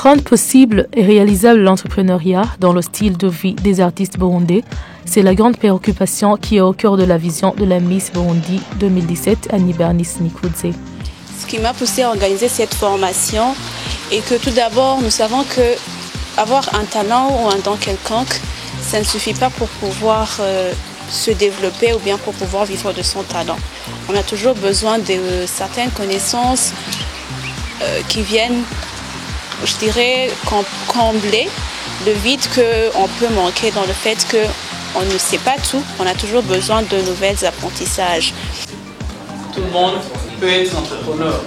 Rendre possible et réalisable l'entrepreneuriat dans le style de vie des artistes burundais, c'est la grande préoccupation qui est au cœur de la vision de la Miss Burundi 2017, Annie Bernice Nikudze. Ce qui m'a poussée à organiser cette formation est que tout d'abord, nous savons que avoir un talent ou un don quelconque, ça ne suffit pas pour pouvoir se développer ou bien pour pouvoir vivre de son talent. On a toujours besoin de certaines connaissances qui viennent, je dirais, combler le vide qu'on peut manquer dans le fait qu'on ne sait pas tout. On a toujours besoin de nouveaux apprentissages. Tout le monde peut être entrepreneur.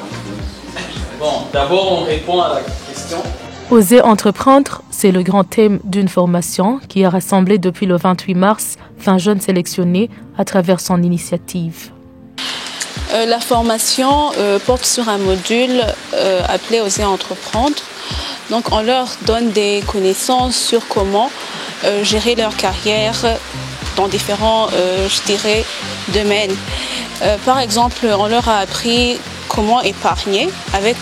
Bon, d'abord on répond à la question. Oser entreprendre, c'est le grand thème d'une formation qui a rassemblé depuis le 28 mars 20 jeunes sélectionnés à travers son initiative. La formation porte sur un module appelé Oser entreprendre. Donc on leur donne des connaissances sur comment gérer leur carrière dans différents, domaines. Par exemple, on leur a appris comment épargner avec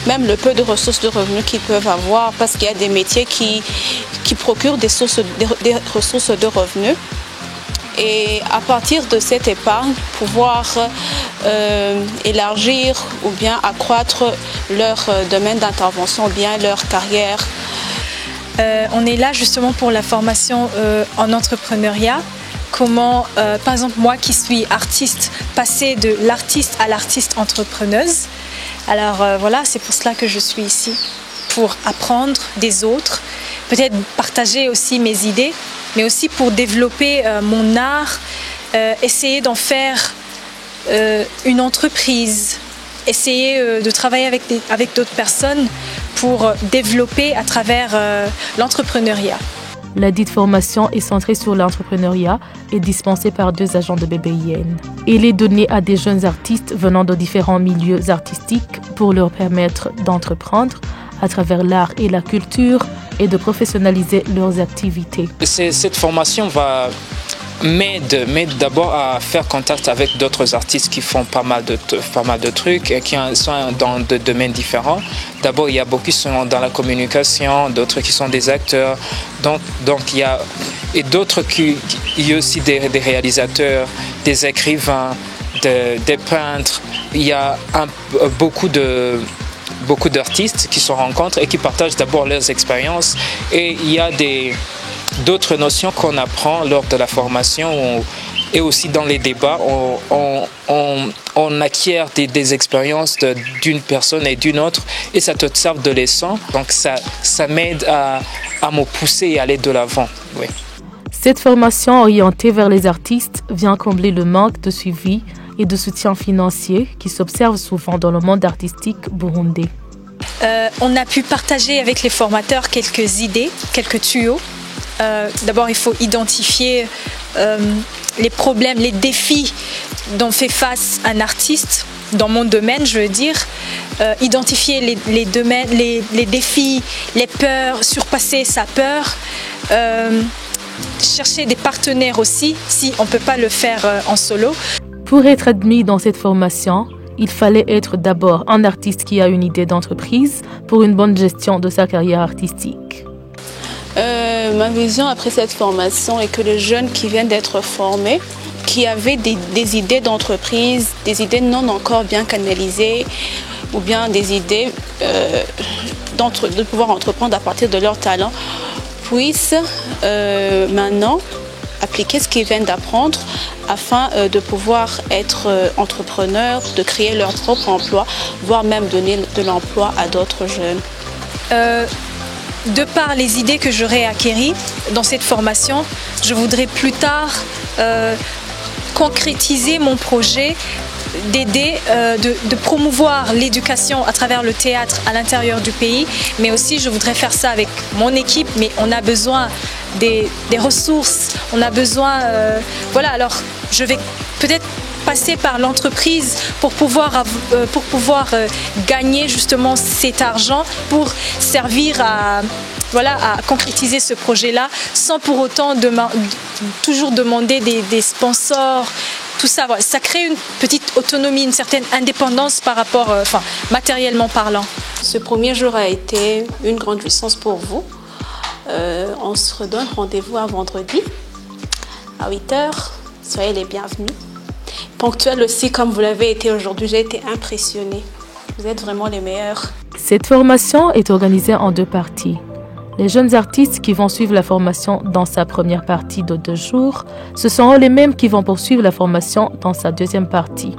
même le peu de ressources de revenus qu'ils peuvent avoir, parce qu'il y a des métiers qui procurent des ressources de revenus. Et à partir de cette épargne, pouvoir élargir ou bien accroître leur domaine d'intervention ou bien leur carrière. On est là justement pour la formation en entrepreneuriat. Comment, par exemple, moi qui suis artiste, passer de l'artiste à l'artiste entrepreneuse. Alors voilà, c'est pour cela que je suis ici, pour apprendre des autres, peut-être partager aussi mes idées, mais aussi pour développer mon art, essayer d'en faire une entreprise, essayer de travailler avec d'autres personnes pour développer à travers l'entrepreneuriat. La dite formation est centrée sur l'entrepreneuriat et dispensée par 2 agents de BBIN. Elle est donnée à des jeunes artistes venant de différents milieux artistiques pour leur permettre d'entreprendre à travers l'art et la culture et de professionnaliser leurs activités. Cette formation m'aide d'abord à faire contact avec d'autres artistes qui font pas mal de trucs et qui sont dans des domaines différents. D'abord, il y a beaucoup qui sont dans la communication, d'autres qui sont des acteurs. Donc il y a et d'autres il y a aussi des réalisateurs, des écrivains, des peintres. Il y a beaucoup d'artistes qui se rencontrent et qui partagent d'abord leurs expériences. Et il y a d'autres notions qu'on apprend lors de la formation et aussi dans les débats. On acquiert des expériences d'une personne et d'une autre et ça te sert de leçon. Donc ça m'aide à me pousser et aller de l'avant. Oui. Cette formation orientée vers les artistes vient combler le manque de suivi et de soutien financier qui s'observe souvent dans le monde artistique burundais. On a pu partager avec les formateurs quelques idées, quelques tuyaux. D'abord, il faut identifier les problèmes, les défis dont fait face un artiste, dans mon domaine, je veux dire. Identifier les domaines, les défis, les peurs, surpasser sa peur. Chercher des partenaires aussi, si on ne peut pas le faire en solo. Pour être admis dans cette formation, il fallait être d'abord un artiste qui a une idée d'entreprise pour une bonne gestion de sa carrière artistique. Ma vision après cette formation est que les jeunes qui viennent d'être formés, qui avaient des idées d'entreprise, des idées non encore bien canalisées, ou bien des idées de pouvoir entreprendre à partir de leur talent, puissent maintenant appliquer ce qu'ils viennent d'apprendre afin de pouvoir être entrepreneurs, de créer leur propre emploi, voire même donner de l'emploi à d'autres jeunes. De par les idées que j'aurais acquises dans cette formation, je voudrais plus tard concrétiser mon projet d'aider, de promouvoir l'éducation à travers le théâtre à l'intérieur du pays, mais aussi je voudrais faire ça avec mon équipe, mais on a besoin des ressources, on a besoin, alors je vais peut-être passer par l'entreprise pour pouvoir gagner justement cet argent pour servir à concrétiser ce projet-là sans pour autant toujours demander des sponsors, tout ça. Ça crée une petite autonomie, une certaine indépendance par rapport, matériellement parlant. Ce premier jour a été une grande jouissance pour vous. On se redonne rendez-vous à vendredi à 8h. Soyez les bienvenus. Ponctuel aussi, comme vous l'avez été aujourd'hui, j'ai été impressionnée. Vous êtes vraiment les meilleurs. Cette formation est organisée en 2 parties. Les jeunes artistes qui vont suivre la formation dans sa première partie de 2 jours, ce seront les mêmes qui vont poursuivre la formation dans sa deuxième partie.